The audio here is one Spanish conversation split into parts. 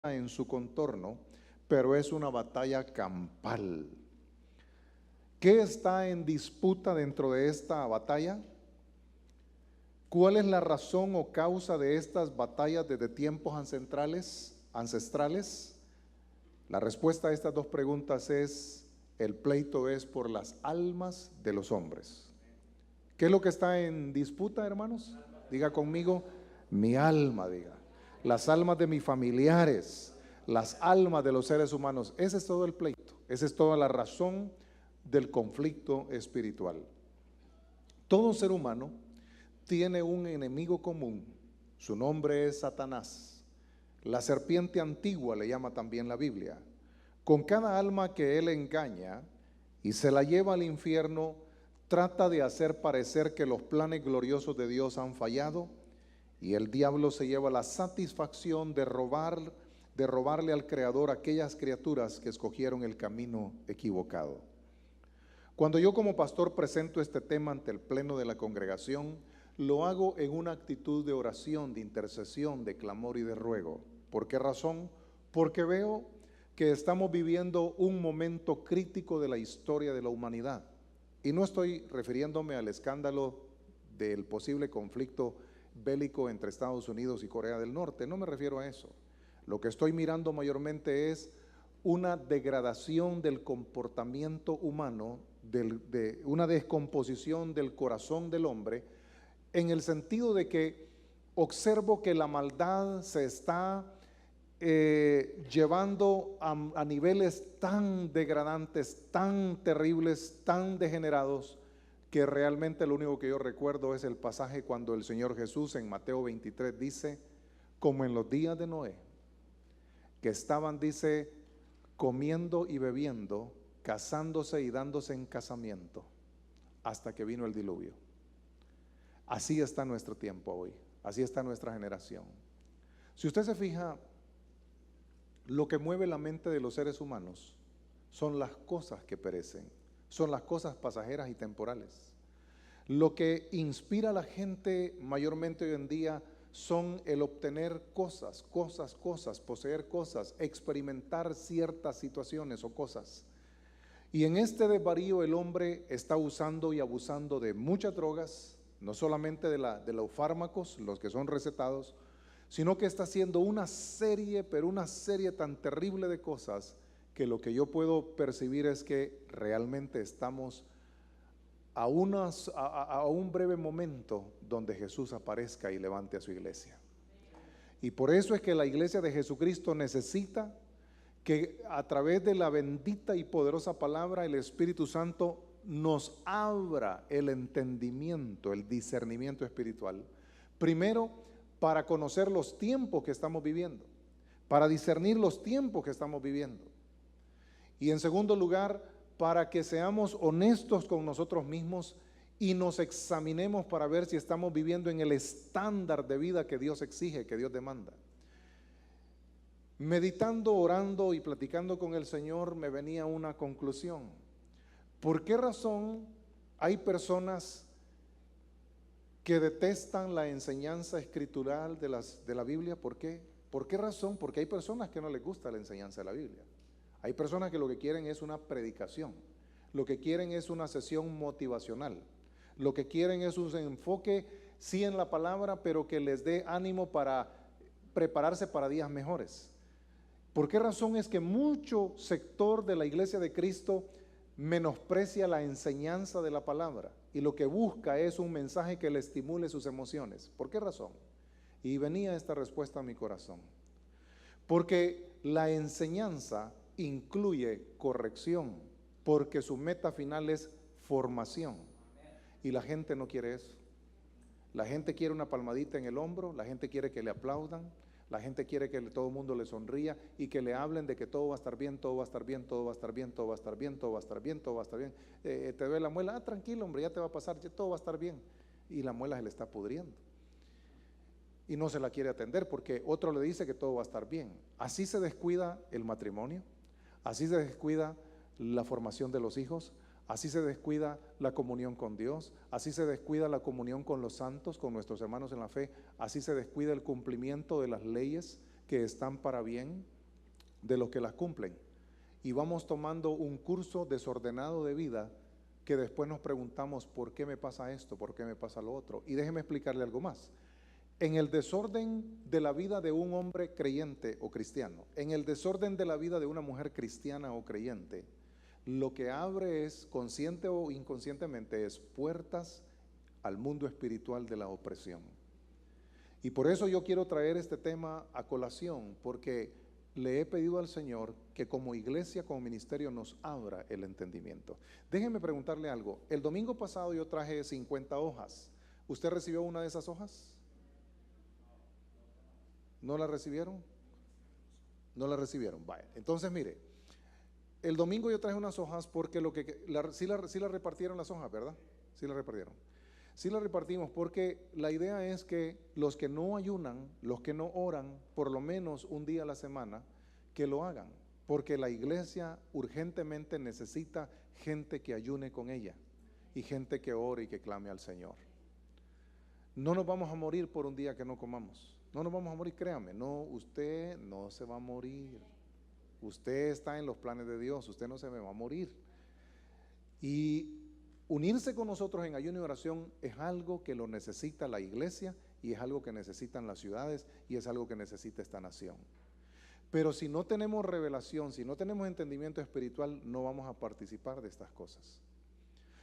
en su contorno, pero es una batalla campal. ¿Qué está en disputa dentro de esta batalla? ¿Cuál es la razón o causa de estas batallas desde tiempos ancestrales? La respuesta a estas dos preguntas es: el pleito es por las almas de los hombres. ¿Qué es lo que está en disputa, hermanos? Diga conmigo, mi alma, diga. Las almas de mis familiares, las almas de los seres humanos. Ese es todo el pleito, esa es toda la razón del conflicto espiritual. Todo ser humano tiene un enemigo común, su nombre es Satanás. La serpiente antigua le llama también la Biblia. Con cada alma que él engaña y se la lleva al infierno, trata de hacer parecer que los planes gloriosos de Dios han fallado, y el diablo se lleva la satisfacción de robarle al Creador aquellas criaturas que escogieron el camino equivocado. Cuando yo como pastor presento este tema ante el pleno de la congregación, lo hago en una actitud de oración, de intercesión, de clamor y de ruego. ¿Por qué razón? Porque veo que estamos viviendo un momento crítico de la historia de la humanidad. Y no estoy refiriéndome al escándalo del posible conflicto bélico entre Estados Unidos y Corea del Norte, no me refiero a eso. Lo que estoy mirando mayormente es una degradación del comportamiento humano, de una descomposición del corazón del hombre, en el sentido de que observo que la maldad se está llevando a niveles tan degradantes, tan terribles, tan degenerados, que realmente lo único que yo recuerdo es el pasaje cuando el Señor Jesús en Mateo 23 dice, como en los días de Noé, que estaban, dice, comiendo y bebiendo, casándose y dándose en casamiento, hasta que vino el diluvio. Así está nuestro tiempo hoy, así está nuestra generación. Si usted se fija, lo que mueve la mente de los seres humanos son las cosas que perecen, son las cosas pasajeras y temporales. Lo que inspira a la gente mayormente hoy en día son el obtener cosas, poseer cosas, experimentar ciertas situaciones o cosas. Y en este desvarío el hombre está usando y abusando de muchas drogas, no solamente de los fármacos, los que son recetados, sino que está haciendo una serie, pero una serie tan terrible de cosas, que lo que yo puedo percibir es que realmente estamos a un breve momento donde Jesús aparezca y levante a su iglesia. Y por eso es que la iglesia de Jesucristo necesita que a través de la bendita y poderosa palabra el Espíritu Santo nos abra el entendimiento, el discernimiento espiritual. Primero, para conocer los tiempos que estamos viviendo, para discernir los tiempos que estamos viviendo. Y en segundo lugar, para que seamos honestos con nosotros mismos y nos examinemos para ver si estamos viviendo en el estándar de vida que Dios exige, que Dios demanda. Meditando, orando y platicando con el Señor, me venía una conclusión. ¿Por qué razón hay personas que detestan la enseñanza escritural de la Biblia? ¿Por qué? ¿Por qué razón? Porque hay personas que no les gusta la enseñanza de la Biblia. Hay personas que lo que quieren es una predicación, lo que quieren es una sesión motivacional, lo que quieren es un enfoque, sí, en la palabra, pero que les dé ánimo para prepararse para días mejores. ¿Por qué razón es que mucho sector de la iglesia de Cristo menosprecia la enseñanza de la palabra y lo que busca es un mensaje que le estimule sus emociones? ¿Por qué razón? Y venía esta respuesta a mi corazón. Porque la enseñanza incluye corrección, porque su meta final es formación. Y la gente no quiere eso. La gente quiere una palmadita en el hombro, la gente quiere que le aplaudan, la gente quiere que todo el mundo le sonría y que le hablen de que todo va a estar bien, todo va a estar bien, todo va a estar bien, todo va a estar bien, todo va a estar bien, todo va a estar bien. Te duele la muela, tranquilo hombre, ya te va a pasar, ya todo va a estar bien. Y la muela se le está pudriendo. Y no se la quiere atender porque otro le dice que todo va a estar bien. Así se descuida el matrimonio, así se descuida la formación de los hijos, así se descuida la comunión con Dios, así se descuida la comunión con los santos, con nuestros hermanos en la fe, así se descuida el cumplimiento de las leyes que están para bien. de los que las cumplen. Y vamos tomando un curso desordenado de vida que después nos preguntamos, ¿por qué me pasa esto? ¿Por qué me pasa lo otro? Y déjeme explicarle algo más. En el desorden de la vida de un hombre creyente o cristiano, en el desorden de la vida de una mujer cristiana o creyente, lo que abre es, consciente o inconscientemente, es puertas al mundo espiritual de la opresión. Y por eso yo quiero traer este tema a colación, porque le he pedido al Señor que como iglesia, como ministerio, nos abra el entendimiento. Déjenme preguntarle algo. El domingo pasado yo traje 50 hojas. ¿Usted recibió una de esas hojas? ¿No la recibieron? No la recibieron. Vaya. Entonces, mire, el domingo yo traje unas hojas porque sí la repartieron las hojas, ¿verdad? Sí la repartieron. Sí la repartimos porque la idea es que los que no ayunan, los que no oran, por lo menos un día a la semana, que lo hagan. Porque la iglesia urgentemente necesita gente que ayune con ella y gente que ore y que clame al Señor. No nos vamos a morir por un día que no comamos. No nos vamos a morir, créame. No, usted no se va a morir. Usted está en los planes de Dios, usted no se me va a morir. Y unirse con nosotros en ayuno y oración es algo que lo necesita la iglesia y es algo que necesitan las ciudades y es algo que necesita esta nación. Pero si no tenemos revelación, si no tenemos entendimiento espiritual, no vamos a participar de estas cosas.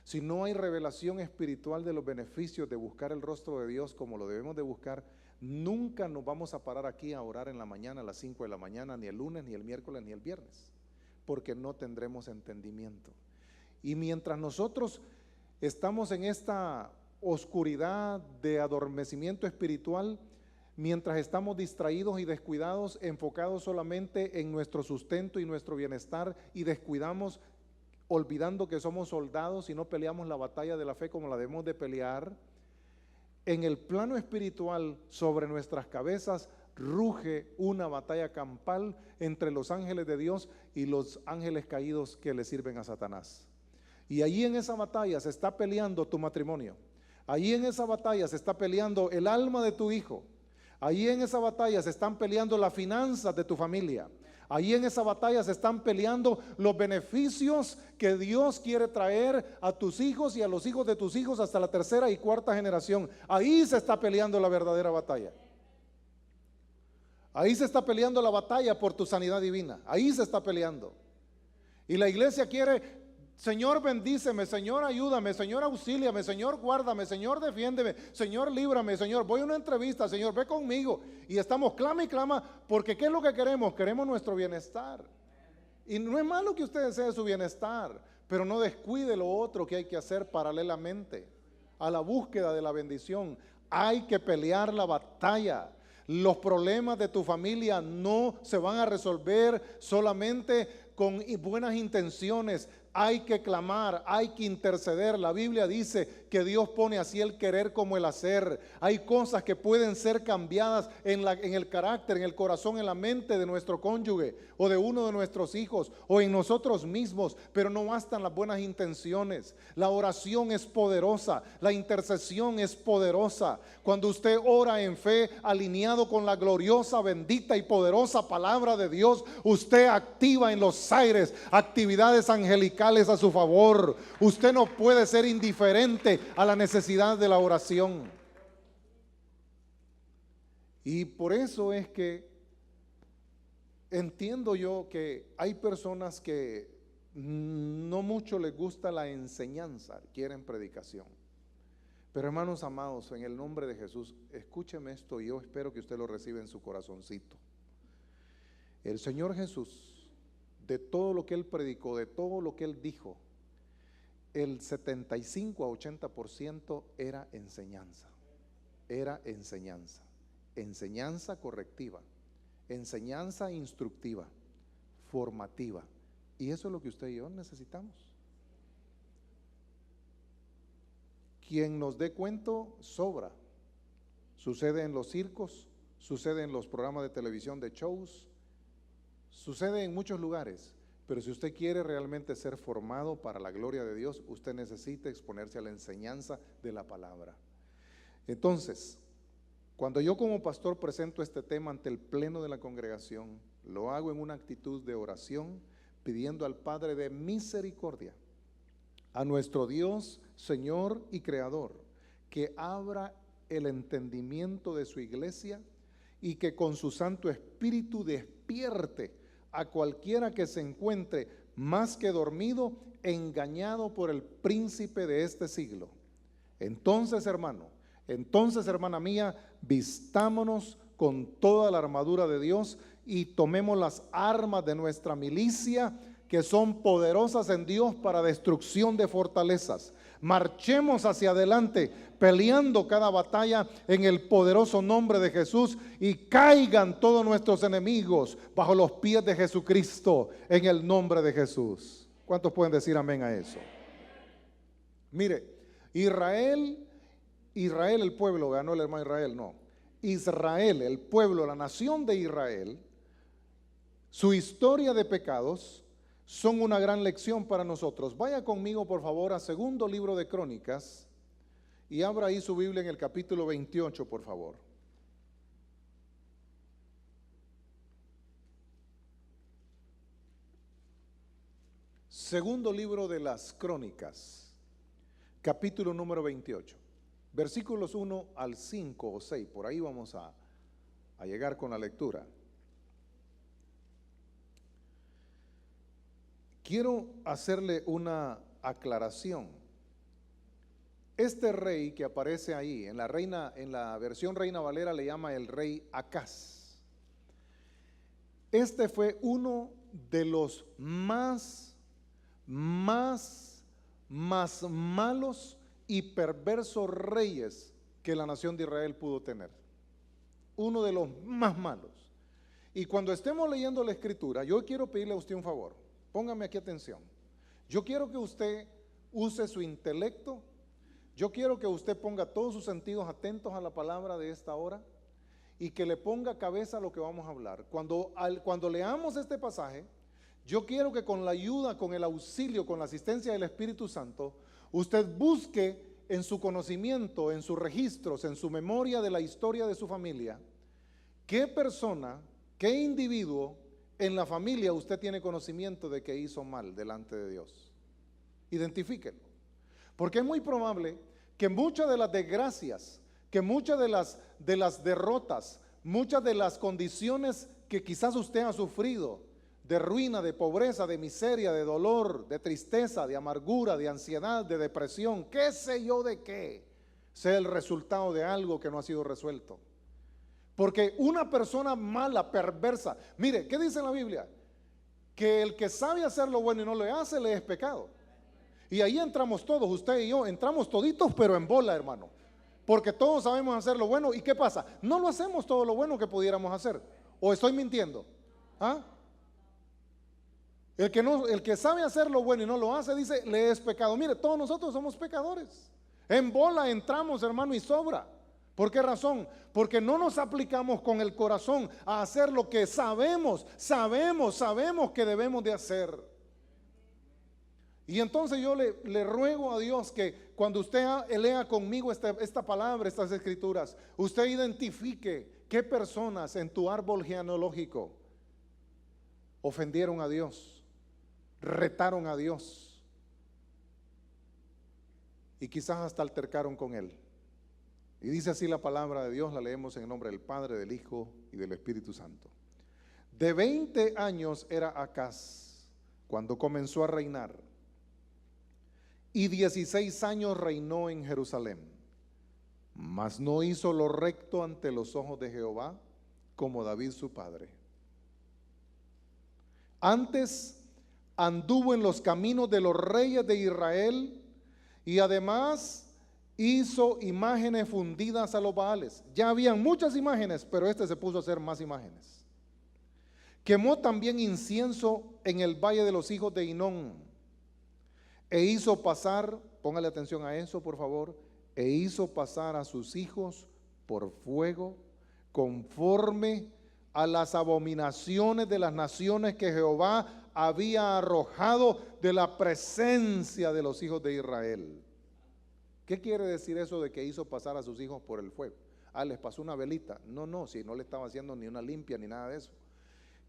Si no hay revelación espiritual de los beneficios de buscar el rostro de Dios como lo debemos de buscar, nunca nos vamos a parar aquí a orar en la mañana a las 5 de la mañana, ni el lunes, ni el miércoles, ni el viernes, porque no tendremos entendimiento. Y mientras nosotros estamos en esta oscuridad de adormecimiento espiritual, mientras estamos distraídos y descuidados, enfocados solamente en nuestro sustento y nuestro bienestar, y descuidamos, olvidando que somos soldados y no peleamos la batalla de la fe como la debemos de pelear, en el plano espiritual sobre nuestras cabezas ruge una batalla campal entre los ángeles de Dios y los ángeles caídos que le sirven a Satanás. Y allí en esa batalla se está peleando tu matrimonio. Allí en esa batalla se está peleando el alma de tu hijo. Allí en esa batalla se están peleando las finanzas de tu familia. Allí en esa batalla se están peleando los beneficios que Dios quiere traer a tus hijos y a los hijos de tus hijos hasta la tercera y cuarta generación. Ahí se está peleando la verdadera batalla. Ahí se está peleando la batalla por tu sanidad divina. Ahí se está peleando. Y la iglesia quiere: Señor, bendíceme, Señor, ayúdame, Señor, auxíliame, Señor, guárdame, Señor, defiéndeme, Señor, líbrame, Señor, voy a una entrevista, Señor, ve conmigo. Y estamos clama y clama, porque ¿qué es lo que queremos? Queremos nuestro bienestar. Y no es malo que usted desee su bienestar, pero no descuide lo otro que hay que hacer paralelamente a la búsqueda de la bendición. Hay que pelear la batalla. Los problemas de tu familia no se van a resolver solamente con buenas intenciones. Hay que clamar, hay que interceder. La Biblia dice que Dios pone así el querer como el hacer. Hay cosas que pueden ser cambiadas en el carácter, en el corazón, en la mente de nuestro cónyuge o de uno de nuestros hijos o en nosotros mismos, pero no bastan las buenas intenciones. La oración es poderosa, la intercesión es poderosa. Cuando usted ora en fe, alineado con la gloriosa, bendita y poderosa palabra de Dios, usted activa en los aires actividades angelicales a su favor. Usted no puede ser indiferente a la necesidad de la oración. Y por eso es que entiendo yo que hay personas que no mucho les gusta la enseñanza, quieren predicación. Pero hermanos amados, en el nombre de Jesús, escúcheme esto y yo espero que usted lo reciba en su corazoncito. El Señor Jesús, de todo lo que Él predicó, de todo lo que Él dijo, el 75 a 80% era enseñanza. Era enseñanza. Enseñanza correctiva, enseñanza instructiva, formativa. Y eso es lo que usted y yo necesitamos. Quien nos dé cuento sobra. Sucede en los circos, sucede en los programas de televisión de shows, sucede en muchos lugares. Pero si usted quiere realmente ser formado para la gloria de Dios, usted necesita exponerse a la enseñanza de la palabra. Entonces, cuando yo como pastor presento este tema ante el pleno de la congregación, lo hago en una actitud de oración, pidiendo al Padre de misericordia, a nuestro Dios, Señor y Creador, que abra el entendimiento de su iglesia y que con su Santo Espíritu despierte a cualquiera que se encuentre más que dormido, engañado por el príncipe de este siglo. Entonces, hermano, hermana mía, vistámonos con toda la armadura de Dios y tomemos las armas de nuestra milicia, que son poderosas en Dios para destrucción de fortalezas. Marchemos hacia adelante, peleando cada batalla en el poderoso nombre de Jesús, y caigan todos nuestros enemigos bajo los pies de Jesucristo, en el nombre de Jesús. ¿Cuántos pueden decir amén a eso? Mire, Israel el pueblo, ganó el hermano Israel, no. Israel, el pueblo, la nación de Israel, su historia de pecados son una gran lección para nosotros. Vaya conmigo, por favor, a segundo libro de Crónicas y abra ahí su Biblia en el capítulo 28, por favor. Segundo libro de las Crónicas, capítulo número 28, versículos 1 al 5 o 6, por ahí vamos a llegar con la lectura. Quiero hacerle una aclaración. Este rey que aparece ahí, en la versión Reina Valera le llama el rey Acaz. Este fue uno de los más malos y perversos reyes que la nación de Israel pudo tener. Uno de los más malos. Y cuando estemos leyendo la escritura, yo quiero pedirle a usted un favor. Póngame aquí atención. Yo quiero que usted use su intelecto. Yo quiero que usted ponga todos sus sentidos atentos a la palabra de esta hora y que le ponga cabeza a lo que vamos a hablar. Cuando leamos este pasaje, yo quiero que con la ayuda, con el auxilio, con la asistencia del Espíritu Santo, usted busque en su conocimiento, en sus registros, en su memoria de la historia de su familia, qué persona, qué individuo en la familia usted tiene conocimiento de que hizo mal delante de Dios. Identifíquelo. Porque es muy probable que muchas de las desgracias, que muchas de las derrotas, muchas de las condiciones que quizás usted ha sufrido, de ruina, de pobreza, de miseria, de dolor, de tristeza, de amargura, de ansiedad, de depresión, qué sé yo de qué, sea el resultado de algo que no ha sido resuelto. Porque una persona mala, perversa, mire, ¿qué dice en la Biblia? Que el que sabe hacer lo bueno y no lo hace, le es pecado. Y ahí entramos todos, usted y yo, entramos toditos, pero en bola, hermano. Porque todos sabemos hacer lo bueno. ¿Y qué pasa? No lo hacemos todo lo bueno que pudiéramos hacer. ¿O estoy mintiendo? ¿Ah? El que sabe hacer lo bueno y no lo hace, dice, le es pecado. Mire, todos nosotros somos pecadores. En bola entramos, hermano, y sobra. ¿Por qué razón? Porque no nos aplicamos con el corazón a hacer lo que sabemos que debemos de hacer. Y entonces yo le ruego a Dios que cuando usted lea conmigo esta palabra, estas escrituras, usted identifique qué personas en tu árbol genealógico ofendieron a Dios, retaron a Dios y quizás hasta altercaron con Él. Y dice así la palabra de Dios, la leemos en el nombre del Padre, del Hijo y del Espíritu Santo. De 20 años era Acaz cuando comenzó a reinar, y 16 años reinó en Jerusalén. Mas no hizo lo recto ante los ojos de Jehová, como David su padre. Antes anduvo en los caminos de los reyes de Israel, y además hizo imágenes fundidas a los Baales. Ya habían muchas imágenes, pero este se puso a hacer más imágenes. Quemó también incienso en el valle de los hijos de Hinón, e hizo pasar, póngale atención a eso por favor, e hizo pasar a sus hijos por fuego, conforme a las abominaciones de las naciones que Jehová había arrojado de la presencia de los hijos de Israel. ¿Qué quiere decir eso de que hizo pasar a sus hijos por el fuego? Les pasó una velita. No, si no le estaba haciendo ni una limpia ni nada de eso.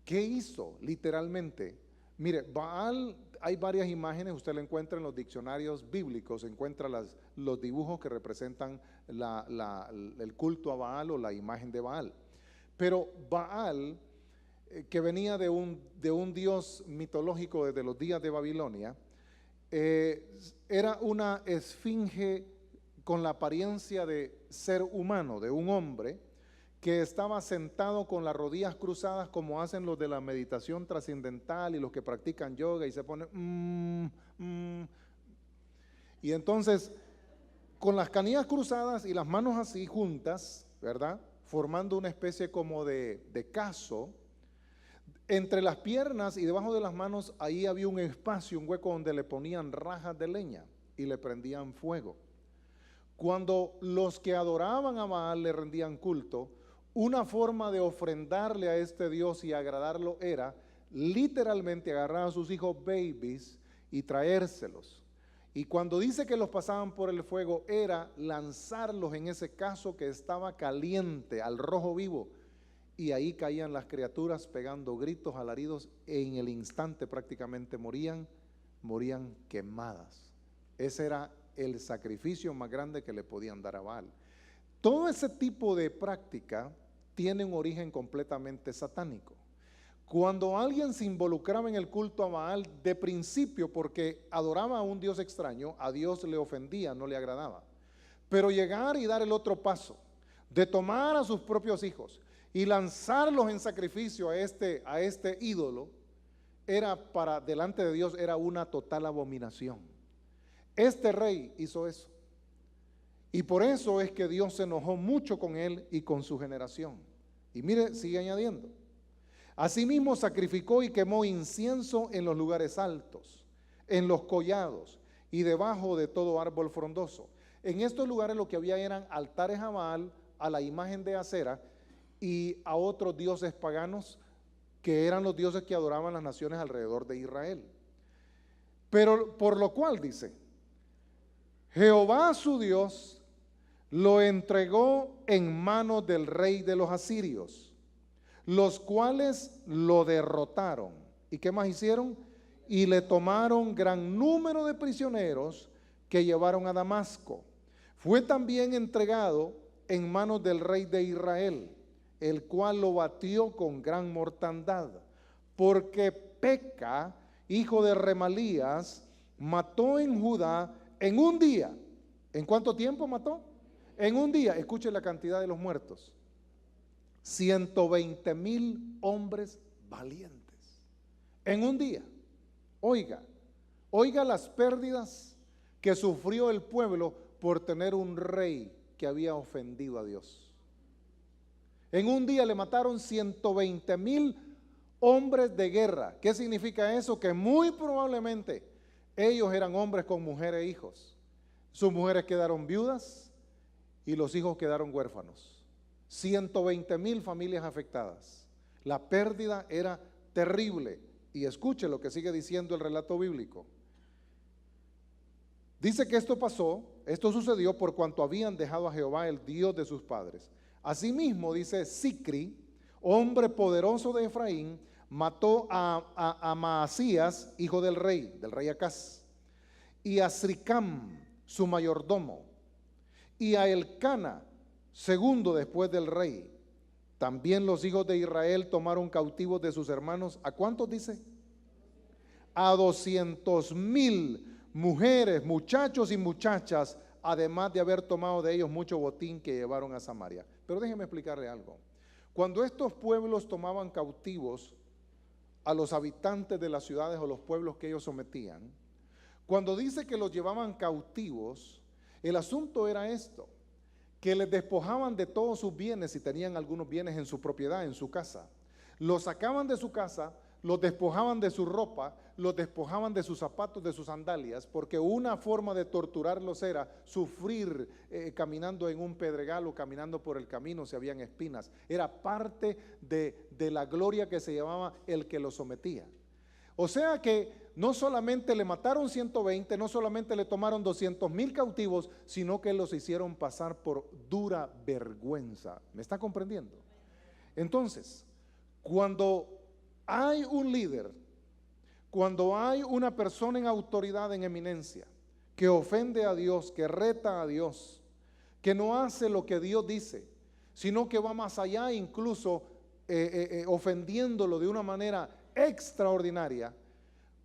¿Qué hizo literalmente? Mire, Baal, hay varias imágenes, usted lo encuentra en los diccionarios bíblicos, encuentra los dibujos que representan el culto a Baal o la imagen de Baal. Pero Baal, que venía de un dios mitológico desde los días de Babilonia, era una esfinge con la apariencia de ser humano, de un hombre, que estaba sentado con las rodillas cruzadas como hacen los de la meditación trascendental y los que practican yoga y se ponen y entonces con las canillas cruzadas y las manos así juntas, ¿verdad? Formando una especie como de caso. Entre las piernas y debajo de las manos ahí había un espacio, un hueco donde le ponían rajas de leña y le prendían fuego. Cuando los que adoraban a Baal le rendían culto, una forma de ofrendarle a este Dios y agradarlo era literalmente agarrar a sus hijos babies y traérselos. Y cuando dice que los pasaban por el fuego, era lanzarlos en ese caso que estaba caliente, al rojo vivo. Y ahí caían las criaturas pegando gritos, alaridos, en el instante prácticamente morían quemadas. Ese era el sacrificio más grande que le podían dar a Baal. Todo ese tipo de práctica tiene un origen completamente satánico. Cuando alguien se involucraba en el culto a Baal, de principio, porque adoraba a un Dios extraño, a Dios le ofendía, no le agradaba. Pero llegar y dar el otro paso, de tomar a sus propios hijos y lanzarlos en sacrificio a este ídolo, era para delante de Dios, era una total abominación. Este rey hizo eso. Y por eso es que Dios se enojó mucho con él y con su generación. Y mire, sigue añadiendo. Asimismo sacrificó y quemó incienso en los lugares altos, en los collados y debajo de todo árbol frondoso. En estos lugares lo que había eran altares a Baal, a la imagen de Acera y a otros dioses paganos que eran los dioses que adoraban las naciones alrededor de Israel. Pero por lo cual dice, Jehová su Dios lo entregó en manos del rey de los asirios, los cuales lo derrotaron. ¿Y qué más hicieron? Y le tomaron gran número de prisioneros que llevaron a Damasco. Fue también entregado en manos del rey de Israel, el cual lo batió con gran mortandad, porque Peca, hijo de Remalías, mató en Judá en un día. ¿En cuánto tiempo mató? En un día, escuchen la cantidad de los muertos, 120,000 hombres valientes. En un día, oiga las pérdidas que sufrió el pueblo por tener un rey que había ofendido a Dios. En un día le mataron 120,000 hombres de guerra. ¿Qué significa eso? Que muy probablemente ellos eran hombres con mujeres e hijos. Sus mujeres quedaron viudas y los hijos quedaron huérfanos. 120,000 familias afectadas. La pérdida era terrible. Y escuche lo que sigue diciendo el relato bíblico. Dice que esto sucedió por cuanto habían dejado a Jehová, el Dios de sus padres. Asimismo, dice Sicri, hombre poderoso de Efraín, mató a Maasías, hijo del rey Acaz, y a Sricam, su mayordomo, y a Elcana, segundo después del rey. También los hijos de Israel tomaron cautivos de sus hermanos. ¿A cuántos dice? A 200,000 mujeres, muchachos y muchachas, además de haber tomado de ellos mucho botín que llevaron a Samaria. Pero déjeme explicarle algo. Cuando estos pueblos tomaban cautivos a los habitantes de las ciudades o los pueblos que ellos sometían, cuando dice que los llevaban cautivos, el asunto era esto, que les despojaban de todos sus bienes si tenían algunos bienes en su propiedad, en su casa. Los sacaban de su casa, los despojaban de su ropa, los despojaban de sus zapatos, de sus sandalias, porque una forma de torturarlos era sufrir caminando en un pedregal o caminando por el camino si habían espinas. Era parte de la gloria que se llamaba el que los sometía. O sea que no solamente le mataron 120, no solamente le tomaron 200,000 cautivos, sino que los hicieron pasar por dura vergüenza. ¿Me está comprendiendo? Entonces, cuando hay un líder, cuando hay una persona en autoridad, en eminencia, que ofende a Dios, que reta a Dios, que no hace lo que Dios dice, sino que va más allá, incluso ofendiéndolo de una manera extraordinaria,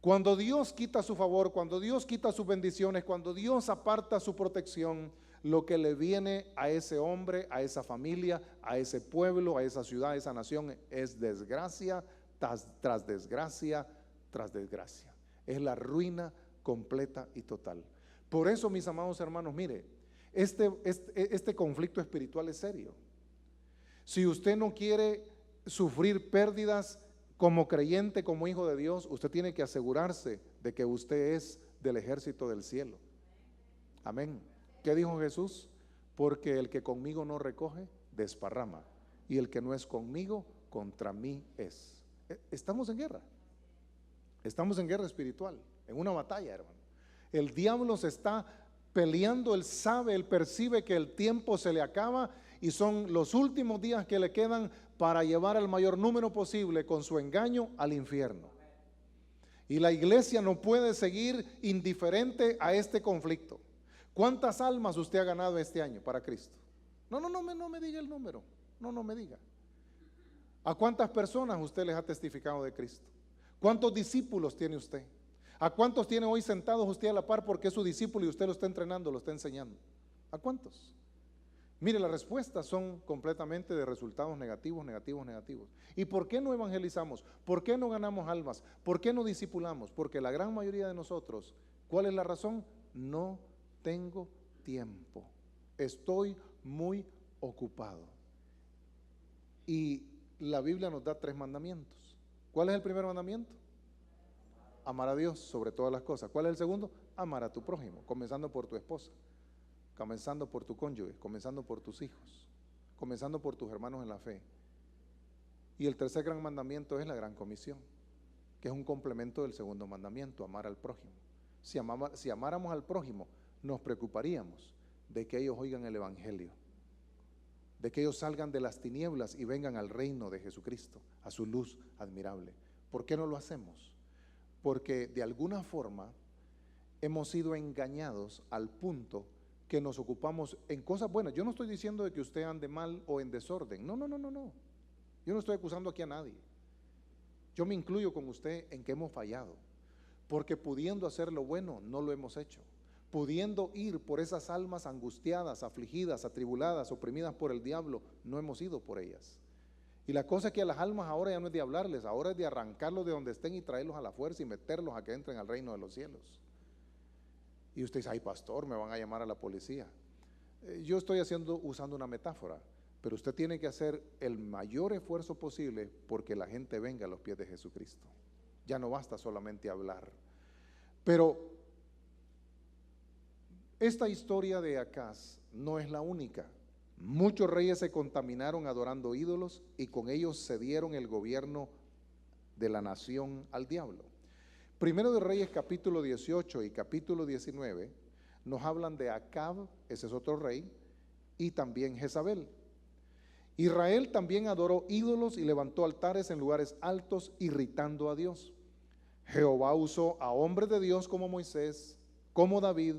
cuando Dios quita su favor, cuando Dios quita sus bendiciones, cuando Dios aparta su protección, lo que le viene a ese hombre, a esa familia, a ese pueblo, a esa ciudad, a esa nación, es desgracia tras desgracia tras desgracia. Es la ruina completa y total. Por eso, mis amados hermanos, mire, este conflicto espiritual es serio. Si usted no quiere sufrir pérdidas como creyente, como hijo de Dios, usted tiene que asegurarse de que usted es del ejército del cielo. Amén. ¿Qué dijo Jesús? Porque el que conmigo no recoge, desparrama, y el que no es conmigo, contra mí es. Estamos en guerra. Estamos en guerra espiritual, en una batalla, hermano. El diablo se está peleando, él sabe, él percibe que el tiempo se le acaba y son los últimos días que le quedan para llevar al mayor número posible con su engaño al infierno. Y la iglesia no puede seguir indiferente a este conflicto. ¿Cuántas almas usted ha ganado este año para Cristo? No me diga el número, no me diga. ¿A cuántas personas usted les ha testificado de Cristo? ¿Cuántos discípulos tiene usted? ¿A cuántos tiene hoy sentados usted a la par porque es su discípulo y usted lo está entrenando, lo está enseñando? ¿A cuántos? Mire, las respuestas son completamente de resultados negativos. ¿Y por qué no evangelizamos? ¿Por qué no ganamos almas? ¿Por qué no discipulamos? Porque la gran mayoría de nosotros, ¿cuál es la razón? No tengo tiempo, estoy muy ocupado. Y la Biblia nos da 3 mandamientos. ¿Cuál es el primer mandamiento? Amar a Dios sobre todas las cosas. ¿Cuál es el segundo? Amar a tu prójimo, comenzando por tu esposa, comenzando por tu cónyuge, comenzando por tus hijos, comenzando por tus hermanos en la fe. Y el tercer gran mandamiento es la gran comisión, que es un complemento del segundo mandamiento, amar al prójimo. Si amáramos al prójimo, nos preocuparíamos de que ellos oigan el evangelio, de que ellos salgan de las tinieblas y vengan al reino de Jesucristo, a su luz admirable. ¿Por qué no lo hacemos? Porque de alguna forma hemos sido engañados al punto que nos ocupamos en cosas buenas. Yo no estoy diciendo de que usted ande mal o en desorden, no. Yo no estoy acusando aquí a nadie. Yo me incluyo con usted en que hemos fallado, porque pudiendo hacer lo bueno, no lo hemos hecho. Pudiendo ir por esas almas angustiadas, afligidas, atribuladas, oprimidas por el diablo, no hemos ido por ellas. Y la cosa es que a las almas ahora ya no es de hablarles, ahora es de arrancarlos de donde estén y traerlos a la fuerza y meterlos a que entren al reino de los cielos. Y usted dice, ay pastor, me van a llamar a la policía. Yo estoy usando una metáfora, pero usted tiene que hacer el mayor esfuerzo posible porque la gente venga a los pies de Jesucristo. Ya no basta solamente hablar. Pero esta historia de Acaz no es la única. Muchos reyes se contaminaron adorando ídolos y con ellos cedieron el gobierno de la nación al diablo. Primero de Reyes capítulo 18 y capítulo 19 nos hablan de Acab, ese es otro rey, y también Jezabel. Israel también adoró ídolos y levantó altares en lugares altos, irritando a Dios. Jehová usó a hombres de Dios como Moisés, como David,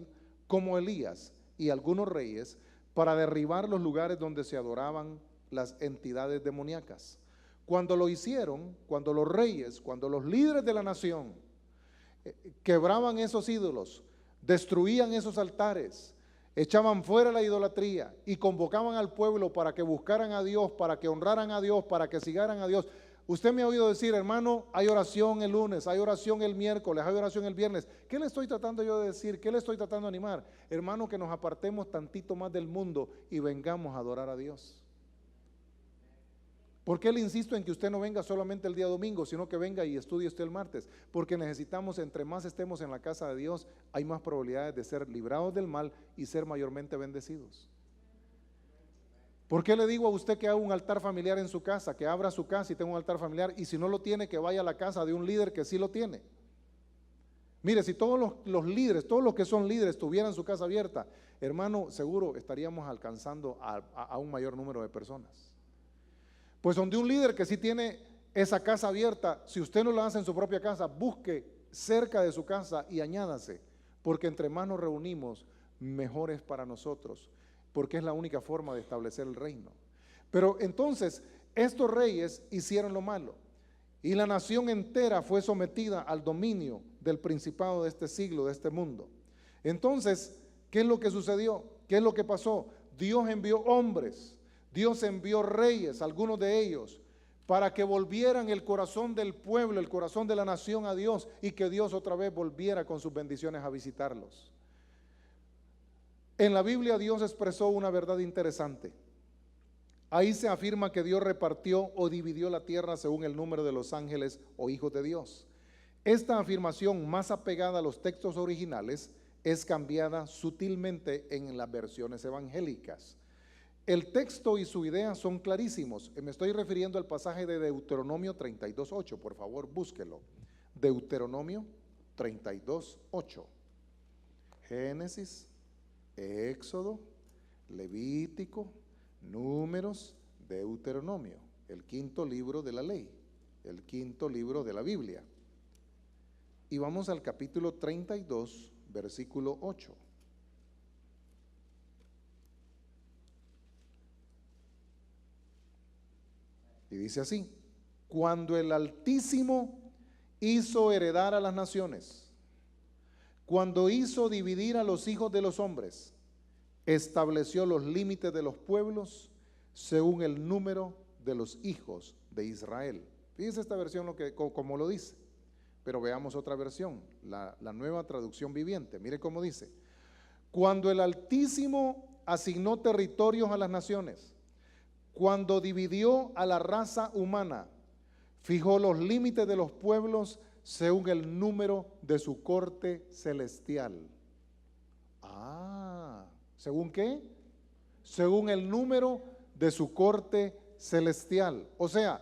como Elías y algunos reyes para derribar los lugares donde se adoraban las entidades demoníacas. Cuando lo hicieron, cuando los reyes, cuando los líderes de la nación quebraban esos ídolos, destruían esos altares, echaban fuera la idolatría y convocaban al pueblo para que buscaran a Dios, para que honraran a Dios, para que sigaran a Dios. Usted me ha oído decir, hermano, hay oración el lunes, hay oración el miércoles, hay oración el viernes. ¿Qué le estoy tratando yo de decir? ¿Qué le estoy tratando de animar? Hermano, que nos apartemos tantito más del mundo y vengamos a adorar a Dios. ¿Por qué le insisto en que usted no venga solamente el día domingo, sino que venga y estudie usted el martes? Porque necesitamos, entre más estemos en la casa de Dios, hay más probabilidades de ser librados del mal y ser mayormente bendecidos. ¿Por qué le digo a usted que haga un altar familiar en su casa, que abra su casa y tenga un altar familiar, y si no lo tiene, que vaya a la casa de un líder que sí lo tiene? Mire, si todos los líderes, todos los que son líderes tuvieran su casa abierta, hermano, seguro estaríamos alcanzando a un mayor número de personas. Pues donde un líder que sí tiene esa casa abierta, si usted no la hace en su propia casa, busque cerca de su casa y añádase, porque entre más nos reunimos, mejor es para nosotros, porque es la única forma de establecer el reino. Pero entonces, estos reyes hicieron lo malo, y la nación entera fue sometida al dominio del principado de este siglo, de este mundo. Entonces, ¿qué es lo que sucedió? ¿Qué es lo que pasó? Dios envió hombres, Dios envió reyes, algunos de ellos, para que volvieran el corazón del pueblo, el corazón de la nación a Dios, y que Dios otra vez volviera con sus bendiciones a visitarlos. En la Biblia Dios expresó una verdad interesante. Ahí se afirma que Dios repartió o dividió la tierra según el número de los ángeles o hijos de Dios. Esta afirmación, más apegada a los textos originales, es cambiada sutilmente en las versiones evangélicas. El texto y su idea son clarísimos. Me estoy refiriendo al pasaje de Deuteronomio 32:8, por favor búsquelo. Deuteronomio 32:8. Génesis, Éxodo, Levítico, Números, Deuteronomio, el quinto libro de la ley, el quinto libro de la Biblia. Y vamos al capítulo 32, versículo 8. Y dice así: cuando el Altísimo hizo heredar a las naciones, cuando hizo dividir a los hijos de los hombres, estableció los límites de los pueblos según el número de los hijos de Israel. Fíjese esta versión como lo dice, pero veamos otra versión, la Nueva Traducción Viviente. Mire cómo dice: cuando el Altísimo asignó territorios a las naciones, cuando dividió a la raza humana, fijó los límites de los pueblos según el número de su corte celestial. ¿Según qué? Según el número de su corte celestial. O sea,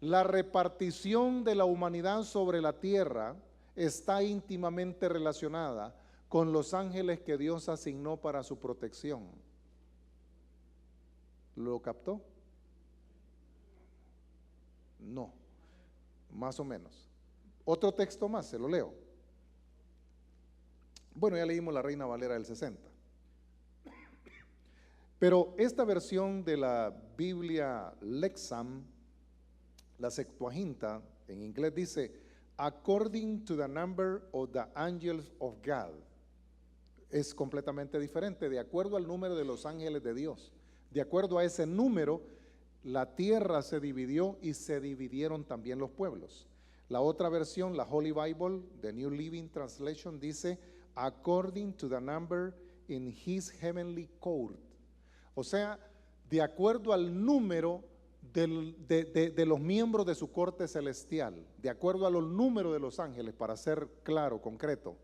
la repartición de la humanidad sobre la tierra está íntimamente relacionada con los ángeles que Dios asignó para su protección. ¿Lo captó? No, más o menos. Otro texto más, se lo leo. Bueno, ya leímos la Reina Valera del 60. Pero esta versión de la Biblia Lexham, la Septuaginta, en inglés dice, according to the number of the angels of God. Es completamente diferente, de acuerdo al número de los ángeles de Dios. De acuerdo a ese número, la tierra se dividió y se dividieron también los pueblos. La otra versión, la Holy Bible, the New Living Translation, dice, according to the number in his heavenly court. O sea, de acuerdo al número de los miembros de su corte celestial, de acuerdo a los números de los ángeles, para ser claro, concreto,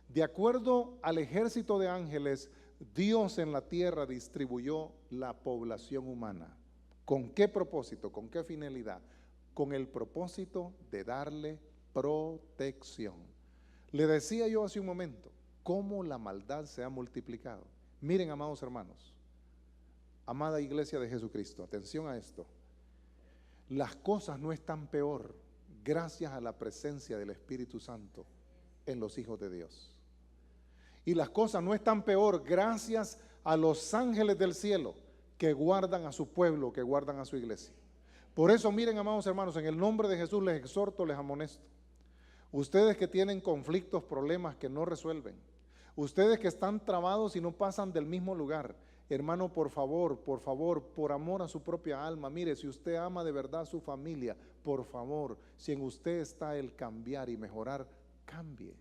de acuerdo al ejército de ángeles, Dios en la tierra distribuyó la población humana. ¿Con qué propósito? ¿Con qué finalidad? Con el propósito de darle protección. Le decía yo hace un momento, cómo la maldad se ha multiplicado. Miren, amados hermanos, amada iglesia de Jesucristo, atención a esto. Las cosas no están peor gracias a la presencia del Espíritu Santo en los hijos de Dios. Y las cosas no están peor gracias a los ángeles del cielo que guardan a su pueblo, que guardan a su iglesia. Por eso, miren, amados hermanos, en el nombre de Jesús les exhorto, les amonesto. Ustedes que tienen conflictos, problemas que no resuelven, ustedes que están trabados y no pasan del mismo lugar, hermano, por favor, por amor a su propia alma, mire, si usted ama de verdad a su familia, por favor, si en usted está el cambiar y mejorar, cambie,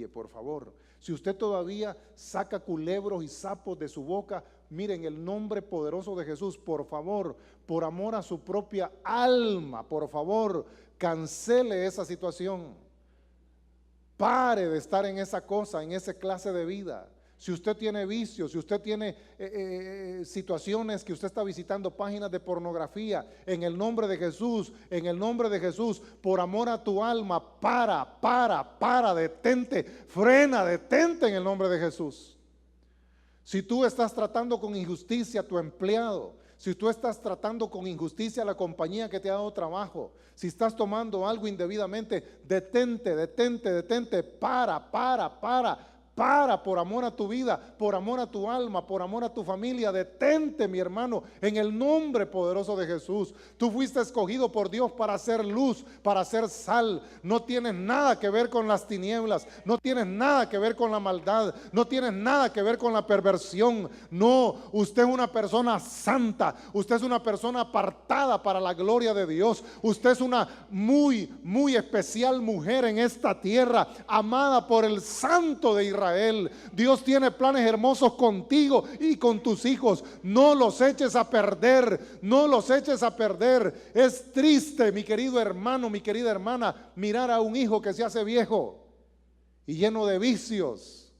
por favor. Si usted todavía saca culebros y sapos de su boca, miren, el nombre poderoso de Jesús, por favor, por amor a su propia alma, por favor, cancele esa situación. Pare de estar en esa cosa, en esa clase de vida. Si usted tiene vicios, si usted tiene situaciones que usted está visitando páginas de pornografía, en el nombre de Jesús, por amor a tu alma, para, detente, frena, detente en el nombre de Jesús. Si tú estás tratando con injusticia a tu empleado, Si tú estás tratando con injusticia a la compañía que te ha dado trabajo, si estás tomando algo indebidamente, detente, para por amor a tu vida, por amor a tu alma, por amor a tu familia. Detente, mi hermano, en el nombre poderoso de Jesús. Tú fuiste escogido por Dios para hacer luz, para hacer sal. No tienes nada que ver con las tinieblas, no tienes nada que ver con la maldad, no tienes nada que ver con la perversión. No, usted es una persona santa, usted es una persona apartada para la gloria de Dios. Usted es una muy especial mujer en esta tierra, amada por el Santo de Israel. Dios tiene planes hermosos contigo y con tus hijos. No los eches a perder, no los eches a perder. Es triste, mi querido hermano, mi querida hermana, mirar a un hijo que se hace viejo y lleno de vicios,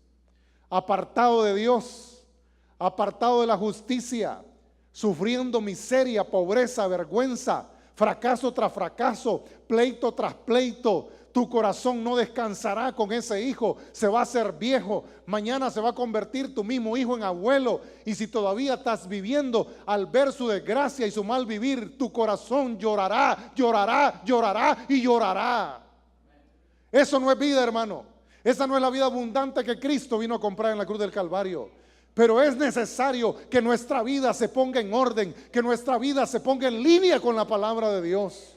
apartado de Dios, apartado de la justicia, sufriendo miseria, pobreza, vergüenza, fracaso tras fracaso, pleito tras pleito. Tu corazón no descansará con ese hijo, se va a hacer viejo, mañana se va a convertir tu mismo hijo en abuelo. Y si todavía estás viviendo al ver su desgracia y su mal vivir, tu corazón llorará, llorará, llorará y llorará. Eso no es vida, hermano. Esa no es la vida abundante que Cristo vino a comprar en la cruz del Calvario. Pero es necesario que nuestra vida se ponga en orden, que nuestra vida se ponga en línea con la palabra de Dios.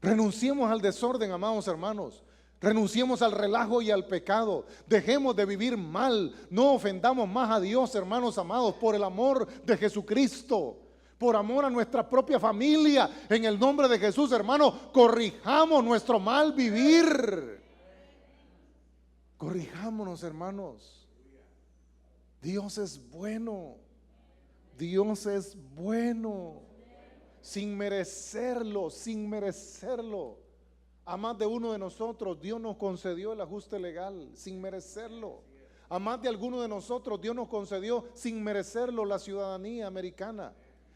Renunciemos al desorden, amados hermanos. Renunciemos al relajo y al pecado. Dejemos de vivir mal. No ofendamos más a Dios, hermanos amados, por el amor de Jesucristo, por amor a nuestra propia familia. En el nombre de Jesús, hermano, corrijamos nuestro mal vivir. Corrijámonos, hermanos. Dios es bueno. Dios es bueno. Sin merecerlo, sin merecerlo. A más de uno de nosotros Dios nos concedió el ajuste legal sin merecerlo. A más de alguno de nosotros Dios nos concedió sin merecerlo la ciudadanía americana.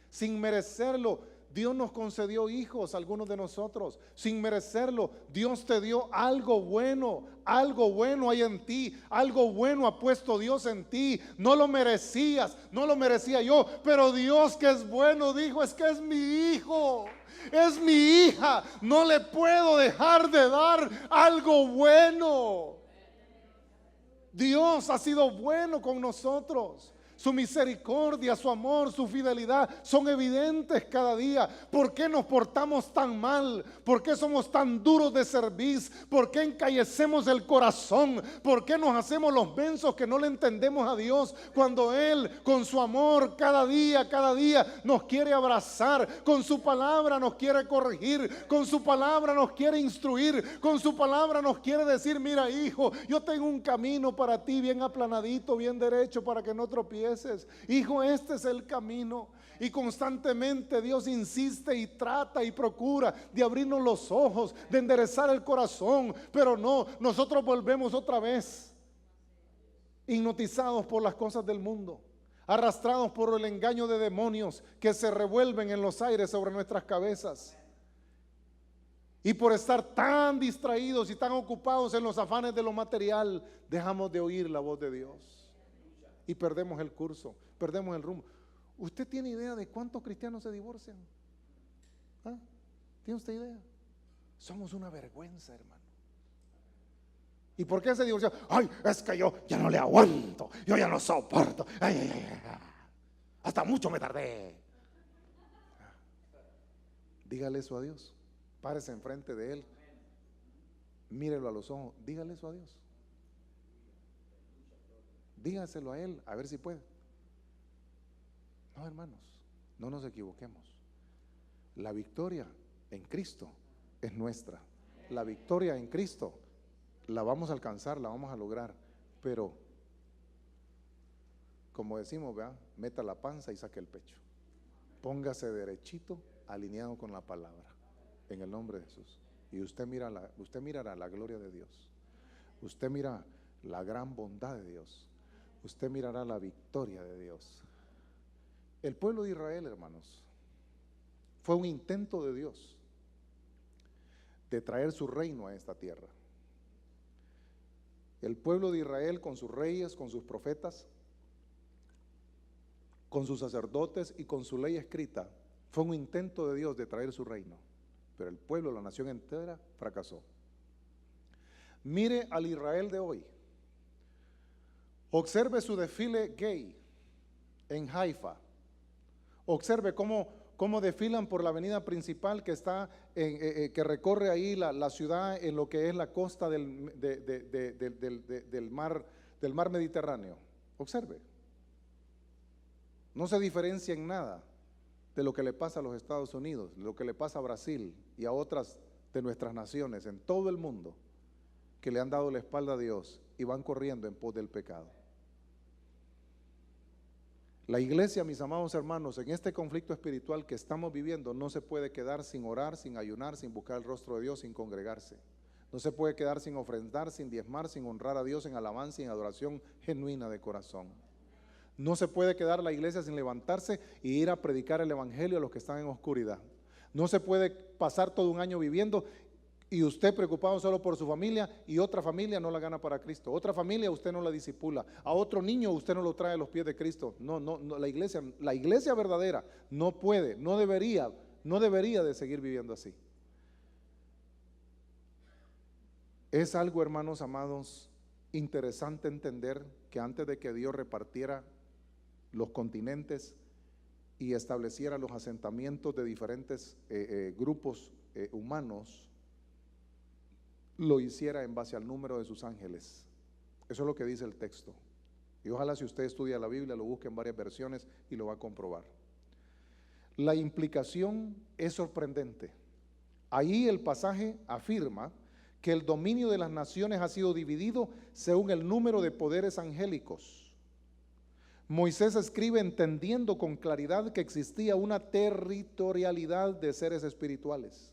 Sin merecerlo Dios nos concedió hijos, algunos de nosotros. Sin merecerlo Dios te dio algo bueno hay en ti, algo bueno ha puesto Dios en ti. No lo merecías, no lo merecía yo, pero Dios, que es bueno, dijo: es que es mi hijo, es mi hija, no le puedo dejar de dar algo bueno. Dios ha sido bueno con nosotros. Su misericordia, su amor, su fidelidad son evidentes cada día. ¿Por qué nos portamos tan mal? ¿Por qué somos tan duros de cerviz? ¿Por qué encallecemos el corazón? ¿Por qué nos hacemos los mensos que no le entendemos a Dios cuando Él, con su amor, cada día nos quiere abrazar? Con su palabra nos quiere corregir, con su palabra nos quiere instruir, con su palabra nos quiere decir: mira, hijo, yo tengo un camino para ti bien aplanadito, bien derecho, para que no tropieces. Hijo, este es el camino. Y constantemente Dios insiste y trata y procura de abrirnos los ojos, de enderezar el corazón. Pero no, nosotros volvemos otra vez hipnotizados por las cosas del mundo, arrastrados por el engaño de demonios que se revuelven en los aires sobre nuestras cabezas. Y por estar tan distraídos y tan ocupados en los afanes de lo material, dejamos de oír la voz de Dios. Y perdemos el curso, perdemos el rumbo. ¿Usted tiene idea de cuántos cristianos se divorcian? ¿Ah? ¿Tiene usted idea? Somos una vergüenza, hermano. ¿Y por qué se divorció? Ay, es que yo ya no le aguanto, yo ya no soporto. Ay. Hasta mucho me tardé. Dígale eso a Dios. Párese enfrente de Él. Mírelo a los ojos. Dígale eso a Dios. Dígaselo a Él, a ver si puede. No, hermanos, no nos equivoquemos. La victoria en Cristo es nuestra. La victoria en Cristo la vamos a alcanzar, la vamos a lograr. Pero, como decimos, ¿verdad? Meta la panza y saque el pecho. Póngase derechito, alineado con la palabra, en el nombre de Jesús. Y usted mirará la gloria de Dios. Usted mira la gran bondad de Dios. Usted mirará la victoria de Dios. El pueblo de Israel, hermanos, fue un intento de Dios de traer su reino a esta tierra. El pueblo de Israel, con sus reyes, con sus profetas, con sus sacerdotes y con su ley escrita, fue un intento de Dios de traer su reino, pero el pueblo, la nación entera, fracasó. Mire al Israel de hoy, observe su desfile gay en Haifa, observe cómo desfilan por la avenida principal que está que recorre ahí la ciudad en lo que es la costa del mar Mediterráneo. Observe, no se diferencia en nada de lo que le pasa a los Estados Unidos, de lo que le pasa a Brasil y a otras de nuestras naciones en todo el mundo que le han dado la espalda a Dios y van corriendo en pos del pecado. La iglesia, mis amados hermanos, en este conflicto espiritual que estamos viviendo, no se puede quedar sin orar, sin ayunar, sin buscar el rostro de Dios, sin congregarse. No se puede quedar sin ofrendar, sin diezmar, sin honrar a Dios en alabanza y en adoración genuina de corazón. No se puede quedar la iglesia sin levantarse y ir a predicar el evangelio a los que están en oscuridad. No se puede pasar todo un año viviendo y usted preocupado solo por su familia y otra familia no la gana para Cristo. Otra familia usted no la discipula. A otro niño usted no lo trae a los pies de Cristo. No, la iglesia verdadera no puede, no debería de seguir viviendo así. Es algo, hermanos amados, interesante entender que antes de que Dios repartiera los continentes y estableciera los asentamientos de diferentes grupos humanos, lo hiciera en base al número de sus ángeles. Eso es lo que dice el texto. Y ojalá si usted estudia la Biblia, lo busque en varias versiones y lo va a comprobar. La implicación es sorprendente. Ahí el pasaje afirma que el dominio de las naciones ha sido dividido según el número de poderes angélicos. Moisés escribe entendiendo con claridad que existía una territorialidad de seres espirituales.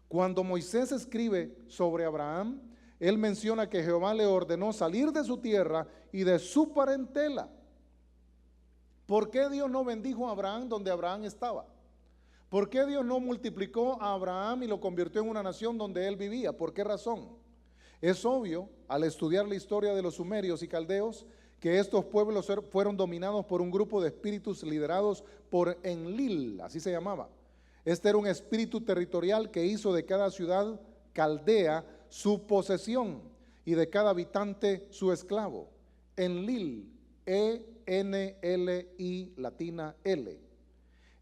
Cuando Moisés escribe sobre Abraham, él menciona que Jehová le ordenó salir de su tierra y de su parentela. ¿Por qué Dios no bendijo a Abraham donde Abraham estaba? ¿Por qué Dios no multiplicó a Abraham y lo convirtió en una nación donde él vivía? ¿Por qué razón? Es obvio, al estudiar la historia de los sumerios y caldeos, que estos pueblos fueron dominados por un grupo de espíritus liderados por Enlil, así se llamaba. Este era un espíritu territorial que hizo de cada ciudad caldea su posesión y de cada habitante su esclavo. Enlil, E-N-L-I latina L,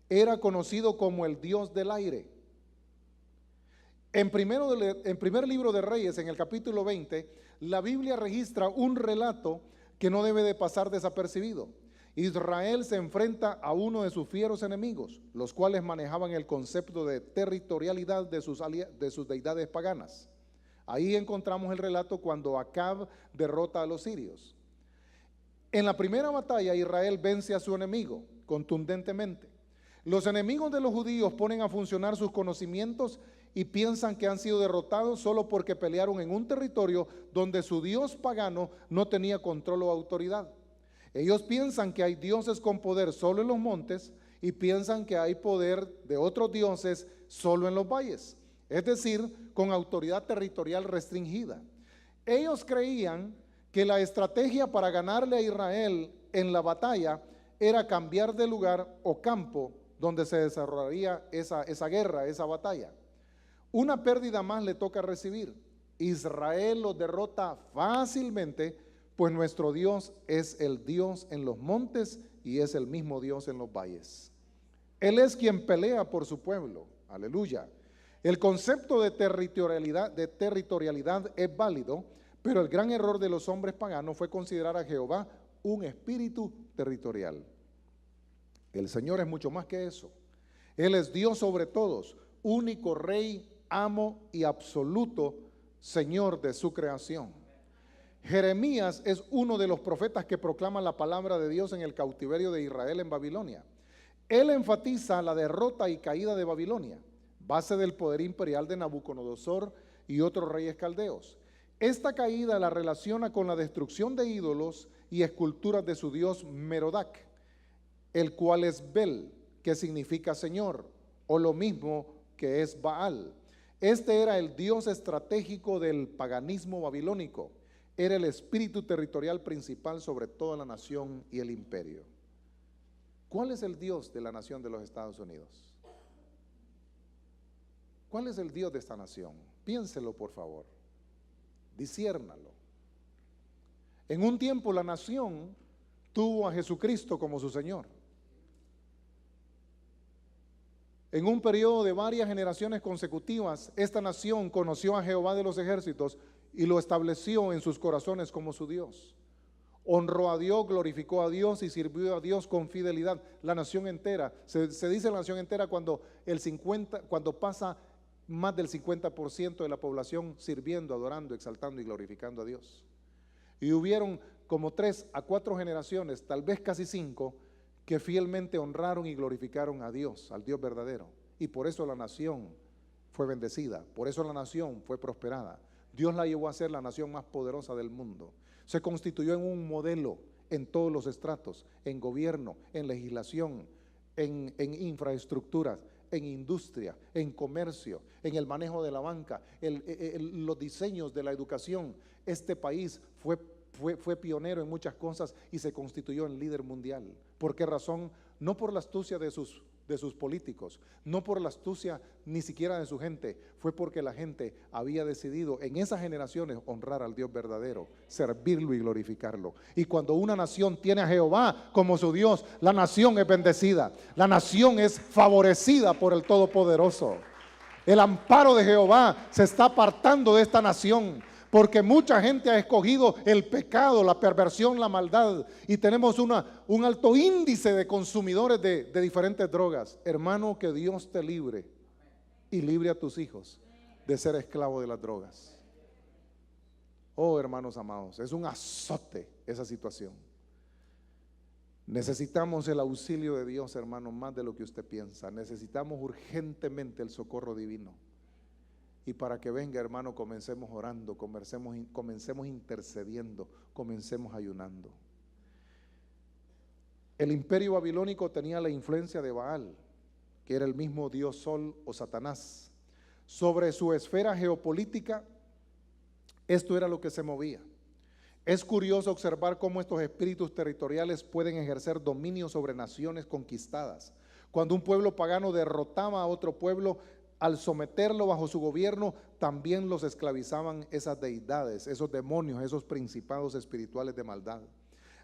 era conocido como el dios del aire. En primer libro de Reyes, en el capítulo 20, la Biblia registra un relato que no debe de pasar desapercibido. Israel se enfrenta a uno de sus fieros enemigos, los cuales manejaban el concepto de territorialidad de sus deidades paganas. Ahí encontramos el relato cuando Acab derrota a los sirios. En la primera batalla, Israel vence a su enemigo contundentemente. Los enemigos de los judíos ponen a funcionar sus conocimientos y piensan que han sido derrotados solo porque pelearon en un territorio donde su dios pagano no tenía control o autoridad. Ellos piensan que hay dioses con poder solo en los montes y piensan que hay poder de otros dioses solo en los valles, es decir, con autoridad territorial restringida. Ellos creían que la estrategia para ganarle a Israel en la batalla era cambiar de lugar o campo donde se desarrollaría esa guerra, esa batalla. Una pérdida más le toca recibir. Israel los derrota fácilmente, pues nuestro Dios es el Dios en los montes y es el mismo Dios en los valles. Él es quien pelea por su pueblo. Aleluya. El concepto de territorialidad es válido, pero el gran error de los hombres paganos fue considerar a Jehová un espíritu territorial. El Señor es mucho más que eso. Él es Dios sobre todos, único Rey, amo y absoluto Señor de su creación. Jeremías es uno de los profetas que proclaman la palabra de Dios en el cautiverio de Israel en Babilonia. Él enfatiza la derrota y caída de Babilonia, base del poder imperial de Nabucodonosor y otros reyes caldeos. Esta caída la relaciona con la destrucción de ídolos y esculturas de su dios Merodach, el cual es Bel, que significa Señor, o lo mismo que es Baal. Este era el dios estratégico del paganismo babilónico. Era el espíritu territorial principal sobre toda la nación y el imperio. ¿Cuál es el Dios de la nación de los Estados Unidos? ¿Cuál es el Dios de esta nación? Piénselo, por favor. Disciérnalo. En un tiempo la nación tuvo a Jesucristo como su Señor. En un periodo de varias generaciones consecutivas, esta nación conoció a Jehová de los ejércitos y lo estableció en sus corazones como su Dios. Honró a Dios, glorificó a Dios y sirvió a Dios con fidelidad. La nación entera, se dice la nación entera cuando pasa más del 50% de la población sirviendo, adorando, exaltando y glorificando a Dios. Y hubieron como 3 a 4 generaciones, tal vez casi 5, que fielmente honraron y glorificaron a Dios, al Dios verdadero. Y por eso la nación fue bendecida, por eso la nación fue prosperada. Dios la llevó a ser la nación más poderosa del mundo. Se constituyó en un modelo en todos los estratos, en gobierno, en legislación, en infraestructuras, en industria, en comercio, en el manejo de la banca, los diseños de la educación. Este país fue pionero en muchas cosas y se constituyó en líder mundial. ¿Por qué razón? No por la astucia de sus políticos, no por la astucia ni siquiera de su gente, fue porque la gente había decidido en esas generaciones honrar al Dios verdadero, servirlo y glorificarlo. Y cuando una nación tiene a Jehová como su Dios, la nación es bendecida, la nación es favorecida por el Todopoderoso. El amparo de Jehová se está apartando de esta nación, porque mucha gente ha escogido el pecado, la perversión, la maldad, y tenemos un alto índice de consumidores de diferentes drogas. Hermano, que Dios te libre y libre a tus hijos de ser esclavo de las drogas. Oh, hermanos amados, es un azote esa situación. Necesitamos el auxilio de Dios, hermano, más de lo que usted piensa. Necesitamos urgentemente el socorro divino. Y para que venga, hermano, comencemos orando, comencemos intercediendo, comencemos ayunando. El imperio babilónico tenía la influencia de Baal, que era el mismo dios Sol o Satanás. Sobre su esfera geopolítica, esto era lo que se movía. Es curioso observar cómo estos espíritus territoriales pueden ejercer dominio sobre naciones conquistadas. Cuando un pueblo pagano derrotaba a otro pueblo, al someterlo bajo su gobierno, también los esclavizaban esas deidades, esos demonios, esos principados espirituales de maldad.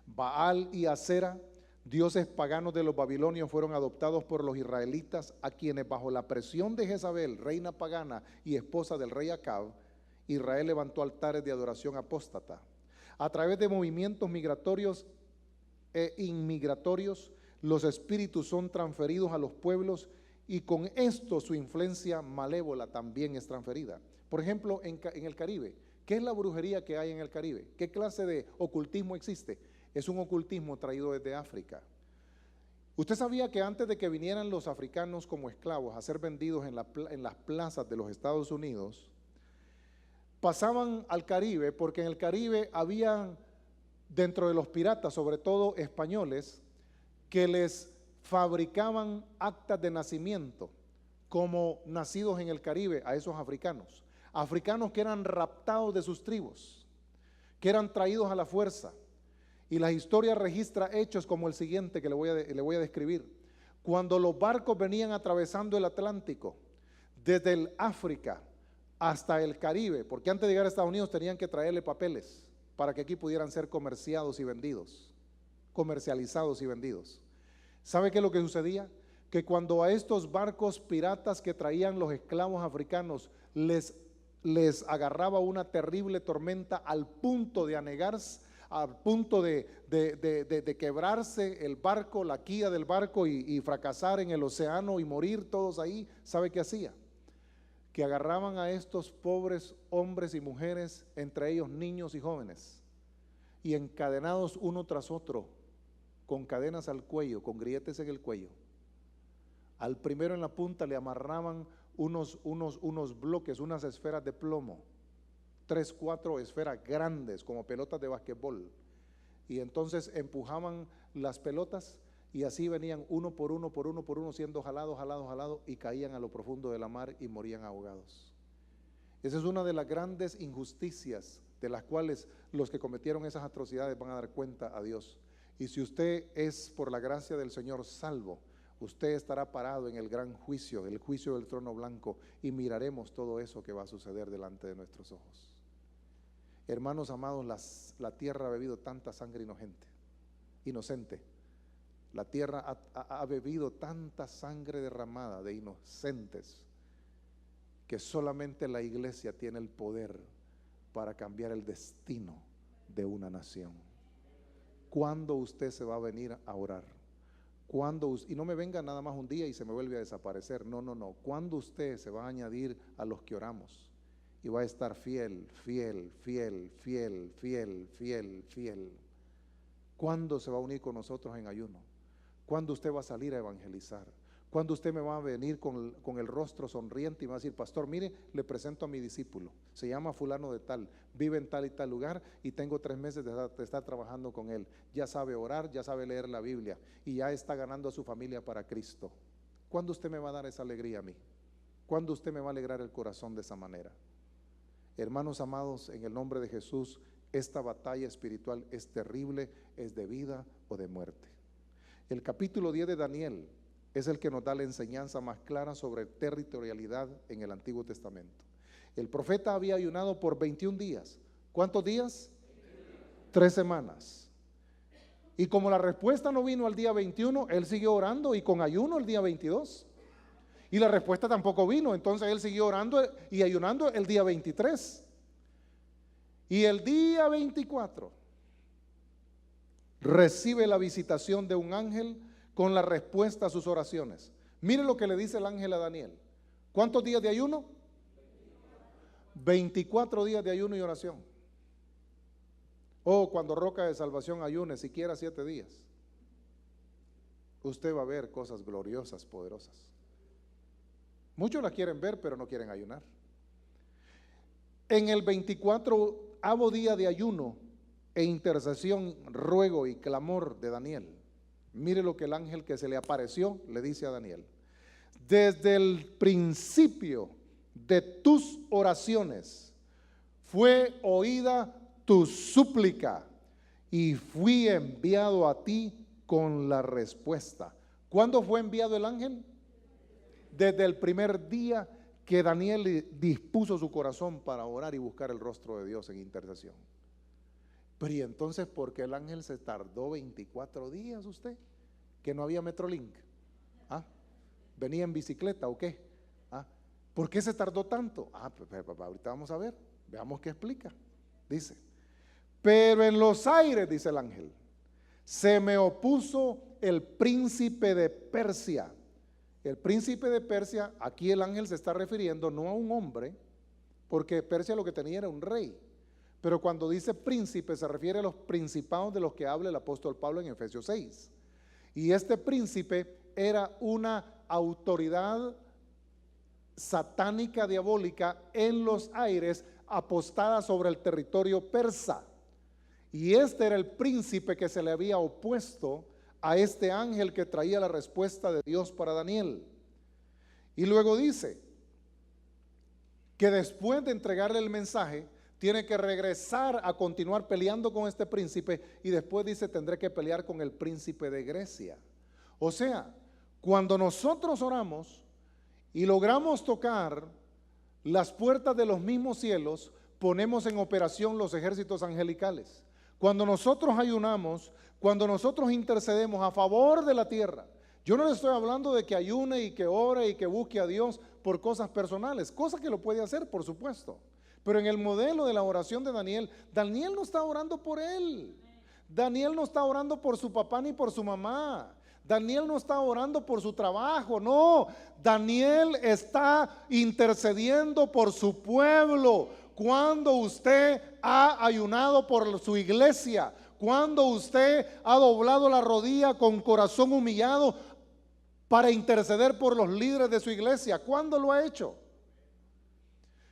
Baal y Acera, dioses paganos de los babilonios, fueron adoptados por los israelitas, a quienes bajo la presión de Jezabel, reina pagana y esposa del rey Acab, Israel levantó altares de adoración apóstata. A través de movimientos migratorios e inmigratorios, los espíritus son transferidos a los pueblos y con esto su influencia malévola también es transferida. Por ejemplo, en el Caribe, ¿qué es la brujería que hay en el Caribe? ¿Qué clase de ocultismo existe? Es un ocultismo traído desde África. ¿Usted sabía que antes de que vinieran los africanos como esclavos a ser vendidos en las plazas de los Estados Unidos, pasaban al Caribe? Porque en el Caribe había, dentro de los piratas, sobre todo españoles, que les fabricaban actas de nacimiento como nacidos en el Caribe a esos africanos. Africanos que eran raptados de sus tribus, que eran traídos a la fuerza. Y la historia registra hechos como el siguiente que le voy a describir. Cuando los barcos venían atravesando el Atlántico, desde el África hasta el Caribe, porque antes de llegar a Estados Unidos tenían que traerle papeles para que aquí pudieran ser comercializados y vendidos. ¿Sabe qué es lo que sucedía? Que cuando a estos barcos piratas que traían los esclavos africanos les agarraba una terrible tormenta al punto de anegarse, al punto de quebrarse el barco, la quilla del barco y fracasar en el océano y morir todos ahí, ¿sabe qué hacía? Que agarraban a estos pobres hombres y mujeres, entre ellos niños y jóvenes, y encadenados uno tras otro, con cadenas al cuello, con grilletes en el cuello. Al primero en la punta le amarraban unos bloques, unas esferas de plomo, 3, 4 esferas grandes como pelotas de basquetbol, y entonces empujaban las pelotas y así venían uno por uno siendo jalados y caían a lo profundo de la mar y morían ahogados. Esa es una de las grandes injusticias de las cuales los que cometieron esas atrocidades van a dar cuenta a Dios. Y si usted es por la gracia del Señor salvo, usted estará parado en el gran juicio, el juicio del trono blanco, y miraremos todo eso que va a suceder delante de nuestros ojos. Hermanos amados, la tierra ha bebido tanta sangre inocente. La tierra ha bebido tanta sangre derramada de inocentes, que solamente la iglesia tiene el poder para cambiar el destino de una nación. ¿Cuándo usted se va a venir a orar? Y no me venga nada más un día y se me vuelve a desaparecer. No. ¿Cuándo usted se va a añadir a los que oramos? Y va a estar fiel. ¿Cuándo se va a unir con nosotros en ayuno? ¿Cuándo usted va a salir a evangelizar? ¿Cuándo usted me va a venir con el rostro sonriente y va a decir, pastor, mire, le presento a mi discípulo, se llama fulano de tal, vive en tal y tal lugar y tengo 3 meses de estar trabajando con él, ya sabe orar, ya sabe leer la Biblia y ya está ganando a su familia para Cristo? ¿Cuándo usted me va a dar esa alegría a mí? ¿Cuándo usted me va a alegrar el corazón de esa manera? Hermanos amados, en el nombre de Jesús, esta batalla espiritual es terrible, es de vida o de muerte. El capítulo 10 de Daniel es el que nos da la enseñanza más clara sobre territorialidad en el Antiguo Testamento. El profeta había ayunado por 21 días. ¿Cuántos días? 3 semanas. Y como la respuesta no vino al día 21, él siguió orando y con ayuno el día 22. Y la respuesta tampoco vino, entonces él siguió orando y ayunando el día 23. Y el día 24 recibe la visitación de un ángel con la respuesta a sus oraciones. Mire lo que le dice el ángel a Daniel. ¿Cuántos días de ayuno? 24 días de ayuno y oración. Cuando Roca de Salvación ayune siquiera 7 días, usted va a ver cosas gloriosas, poderosas. Muchos la quieren ver, pero no quieren ayunar. En el 24º día de ayuno e intercesión, ruego y clamor de Daniel, mire lo que el ángel que se le apareció le dice a Daniel: desde el principio de tus oraciones fue oída tu súplica y fui enviado a ti con la respuesta. ¿Cuándo fue enviado el ángel? Desde el primer día que Daniel dispuso su corazón para orar y buscar el rostro de Dios en intercesión. Pero ¿y entonces por qué el ángel se tardó 24 días usted? ¿Que no había Metrolink? ¿Venía en bicicleta o qué? ¿Por qué se tardó tanto? Pues, ahorita vamos a ver, veamos qué explica. Dice, pero en los aires, dice el ángel, se me opuso el príncipe de Persia. El príncipe de Persia, aquí el ángel se está refiriendo no a un hombre, porque Persia lo que tenía era un rey. Pero cuando dice príncipe se refiere a los principados de los que habla el apóstol Pablo en Efesios 6. Y este príncipe era una autoridad satánica diabólica en los aires, apostada sobre el territorio persa. Y este era el príncipe que se le había opuesto a este ángel que traía la respuesta de Dios para Daniel. Y luego dice que después de entregarle el mensaje, tiene que regresar a continuar peleando con este príncipe, y después dice, tendré que pelear con el príncipe de Grecia. O sea, cuando nosotros oramos y logramos tocar las puertas de los mismos cielos, ponemos en operación los ejércitos angelicales. Cuando nosotros ayunamos, cuando nosotros intercedemos a favor de la tierra, yo no le estoy hablando de que ayune y que ore y que busque a Dios por cosas personales, cosa que lo puede hacer, por supuesto. Pero en el modelo de la oración de Daniel, Daniel no está orando por él. Daniel no está orando por su papá ni por su mamá. Daniel no está orando por su trabajo, no. Daniel está intercediendo por su pueblo. Cuando usted ha ayunado por su iglesia, cuando usted ha doblado la rodilla con corazón humillado para interceder por los líderes de su iglesia, ¿cuándo lo ha hecho?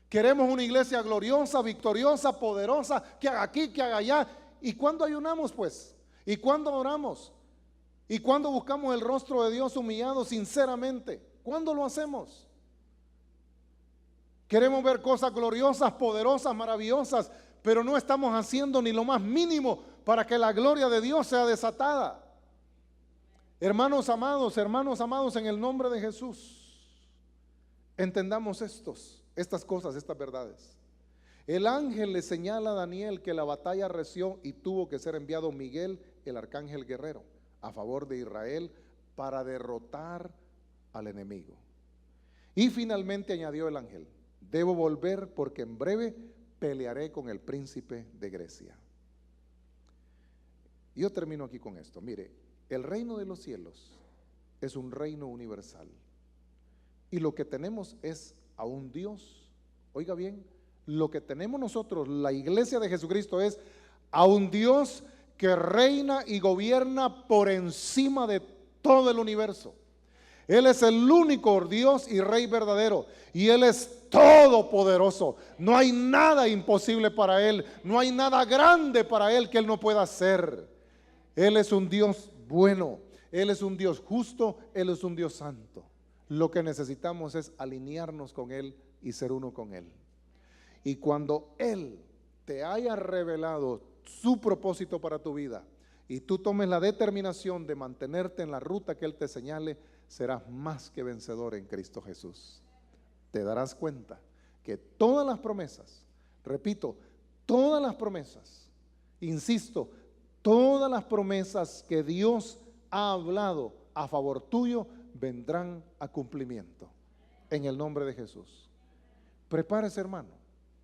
Queremos una iglesia gloriosa, victoriosa, poderosa, que haga aquí, que haga allá. ¿Y cuándo ayunamos pues? ¿Y cuándo oramos? ¿Y cuándo buscamos el rostro de Dios humillado sinceramente? ¿Cuándo lo hacemos? Queremos ver cosas gloriosas, poderosas, maravillosas, pero no estamos haciendo ni lo más mínimo para que la gloria de Dios sea desatada. Hermanos amados en el nombre de Jesús, entendamos estas cosas, estas verdades. El ángel le señala a Daniel que la batalla arreció y tuvo que ser enviado Miguel, el arcángel guerrero, a favor de Israel para derrotar al enemigo. Y finalmente añadió el ángel: debo volver porque en breve pelearé con el príncipe de Grecia. Yo termino aquí con esto. Mire, el reino de los cielos es un reino universal. Y lo que tenemos es a un Dios, oiga bien, lo que tenemos nosotros, la iglesia de Jesucristo, es a un Dios que reina y gobierna por encima de todo el universo. Él es el único Dios y Rey verdadero, y Él es todopoderoso. No hay nada imposible para Él, no hay nada grande para Él que Él no pueda hacer. Él es un Dios bueno, Él es un Dios justo, Él es un Dios santo. Lo que necesitamos es alinearnos con Él y ser uno con Él. Y cuando Él te haya revelado su propósito para tu vida y tú tomes la determinación de mantenerte en la ruta que Él te señale, serás más que vencedor en Cristo Jesús. Te darás cuenta que todas las promesas, repito, todas las promesas, insisto, todas las promesas que Dios ha hablado a favor tuyo vendrán a cumplimiento en el nombre de Jesús. Prepárese, hermano.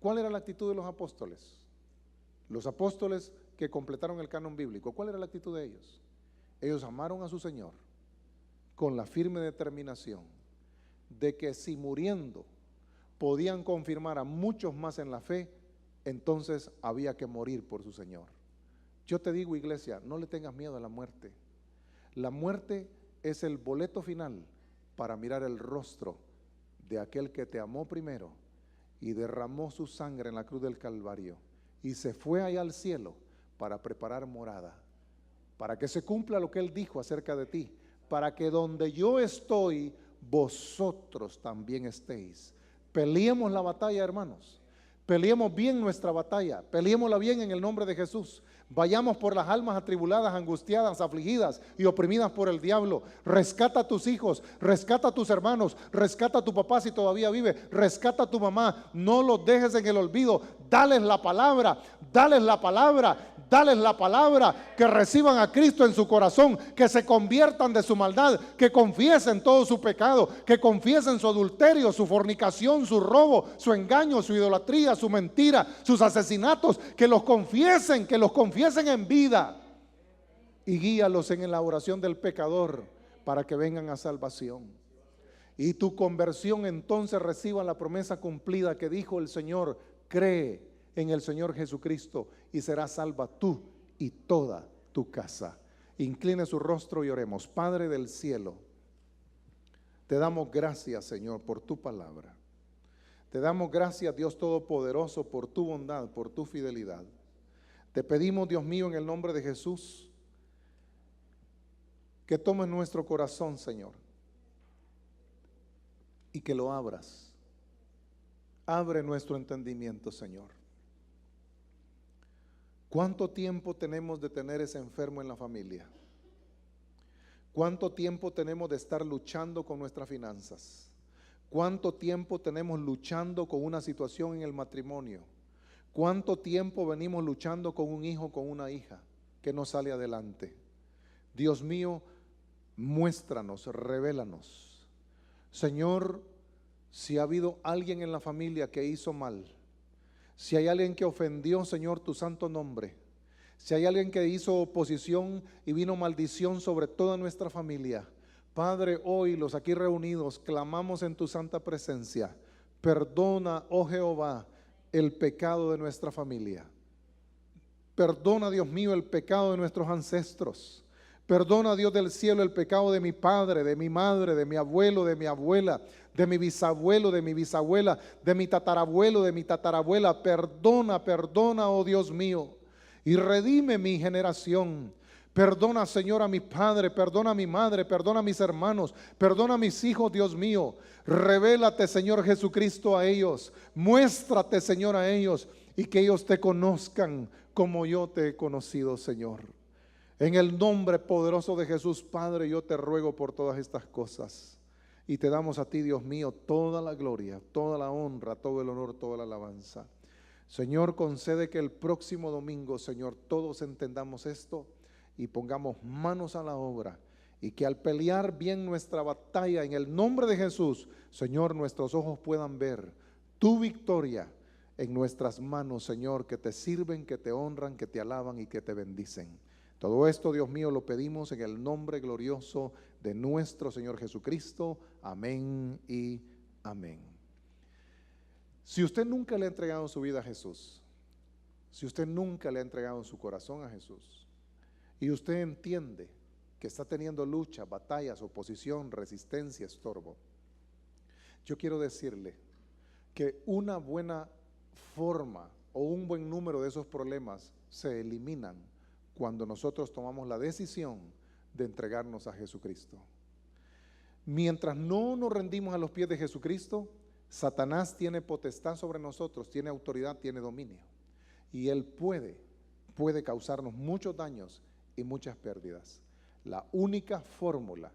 ¿Cuál era la actitud de los apóstoles? Los apóstoles que completaron el canon bíblico, ¿cuál era la actitud de ellos? Ellos amaron a su Señor con la firme determinación de que si muriendo podían confirmar a muchos más en la fe, entonces había que morir por su Señor. Yo te digo, iglesia, no le tengas miedo a la muerte. La muerte es el boleto final para mirar el rostro de aquel que te amó primero y derramó su sangre en la cruz del Calvario y se fue allá al cielo para preparar morada, para que se cumpla lo que Él dijo acerca de ti, para que donde yo estoy, vosotros también estéis. Peleemos la batalla, hermanos. Peleemos bien nuestra batalla, peleémosla bien en el nombre de Jesús. Vayamos por las almas atribuladas, angustiadas, afligidas y oprimidas por el diablo. Rescata a tus hijos, rescata a tus hermanos, rescata a tu papá si todavía vive, rescata a tu mamá. No los dejes en el olvido. Dales la palabra, dales la palabra, dales la palabra, que reciban a Cristo en su corazón, que se conviertan de su maldad, que confiesen todo su pecado, que confiesen su adulterio, su fornicación, su robo, su engaño, su idolatría, su mentira, sus asesinatos, que los confiesen en vida, y guíalos en la oración del pecador para que vengan a salvación. Y tu conversión entonces reciba la promesa cumplida que dijo el Señor: cree en el Señor Jesucristo y serás salva tú y toda tu casa. Incline su rostro y oremos. Padre del cielo, te damos gracias, Señor, por tu palabra. Te damos gracias, Dios Todopoderoso, por tu bondad, por tu fidelidad. Te pedimos, Dios mío, en el nombre de Jesús, que tomes nuestro corazón, Señor, y que lo abras. Abre nuestro entendimiento, Señor. ¿Cuánto tiempo tenemos de tener ese enfermo en la familia? ¿Cuánto tiempo tenemos de estar luchando con nuestras finanzas? ¿Cuánto tiempo tenemos luchando con una situación en el matrimonio? ¿Cuánto tiempo venimos luchando con un hijo, con una hija que no sale adelante? Dios mío, muéstranos, revélanos. Señor, si ha habido alguien en la familia que hizo mal, si hay alguien que ofendió, Señor, tu santo nombre, si hay alguien que hizo oposición y vino maldición sobre toda nuestra familia, Padre, hoy los aquí reunidos clamamos en tu santa presencia: perdona, oh Jehová, el pecado de nuestra familia. Perdona, Dios mío, el pecado de nuestros ancestros. Perdona, Dios del cielo, el pecado de mi padre, de mi madre, de mi abuelo, de mi abuela, de mi bisabuelo, de mi bisabuela, de mi tatarabuelo, de mi tatarabuela. Perdona, perdona, oh Dios mío, y redime mi generación. Perdona, Señor, a mi padre, perdona a mi madre, perdona a mis hermanos, perdona a mis hijos, Dios mío. Revélate, Señor Jesucristo, a ellos. Muéstrate, Señor, a ellos. y que ellos te conozcan como yo te he conocido, Señor. En el nombre poderoso de Jesús, Padre, yo te ruego por todas estas cosas y te damos a ti, Dios mío, toda la gloria, toda la honra, todo el honor, toda la alabanza. Señor, concede que el próximo domingo, Señor, todos entendamos esto y pongamos manos a la obra, y que al pelear bien nuestra batalla en el nombre de Jesús, Señor, nuestros ojos puedan ver tu victoria en nuestras manos, Señor, que te sirven, que te honran, que te alaban y que te bendicen. Todo esto, Dios mío, lo pedimos en el nombre glorioso de nuestro Señor Jesucristo. Amén y amén. Si usted nunca le ha entregado su vida a Jesús, si usted nunca le ha entregado su corazón a Jesús, y usted entiende que está teniendo lucha, batallas, oposición, resistencia, estorbo, yo quiero decirle que una buena forma o un buen número de esos problemas se eliminan cuando nosotros tomamos la decisión de entregarnos a Jesucristo. Mientras no nos rendimos a los pies de Jesucristo, Satanás tiene potestad sobre nosotros, tiene autoridad, tiene dominio, y él puede causarnos muchos daños y muchas pérdidas. La única fórmula